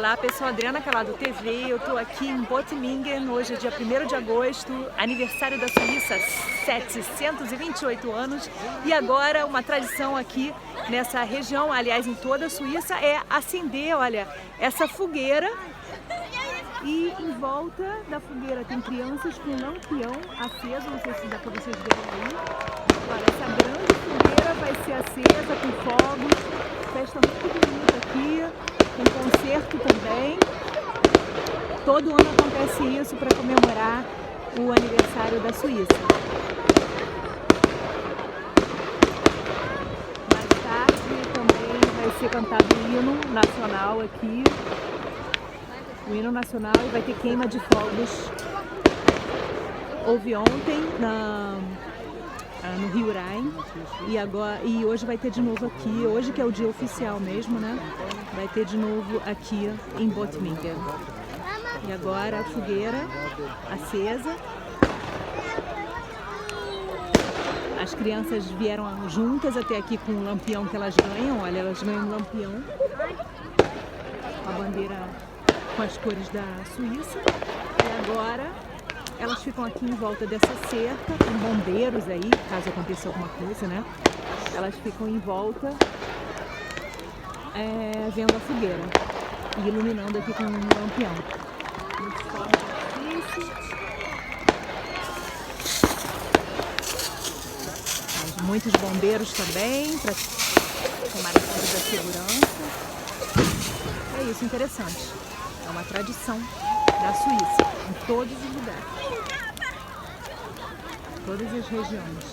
Olá pessoal, Adriana Calado TV, eu estou aqui em Bottmingen, hoje é dia 1º de agosto, aniversário da Suíça, 728 anos, e agora uma tradição aqui nessa região, aliás em toda a Suíça, é acender, olha, essa fogueira, e em volta da fogueira tem crianças com lampião aceso, não sei se dá para vocês verem aí. Olha, essa grande fogueira vai ser acesa com fogos, festa muito bonita aqui. Um concerto também. Todo ano acontece isso para comemorar o aniversário da Suíça. Mais tarde também vai ser cantado o hino nacional aqui. O hino nacional, e vai ter queima de fogos. Houve ontem no Rio Rhein e hoje vai ter de novo aqui, hoje que é o dia oficial mesmo, né? Vai ter de novo aqui em Bottmingen. E agora a fogueira acesa. As crianças vieram juntas até aqui com o lampião que elas ganham. Olha, elas ganham um lampião com a bandeira com as cores da Suíça. E agora elas ficam aqui em volta dessa cerca, com bombeiros aí, caso aconteça alguma coisa, né? Elas ficam em volta, vendo a fogueira e iluminando aqui com um lampião. Muito forte artifício. Muitos bombeiros também, para tomar conta da segurança. É isso, interessante. É uma tradição da Suíça, em todos os lugares, todas as regiões.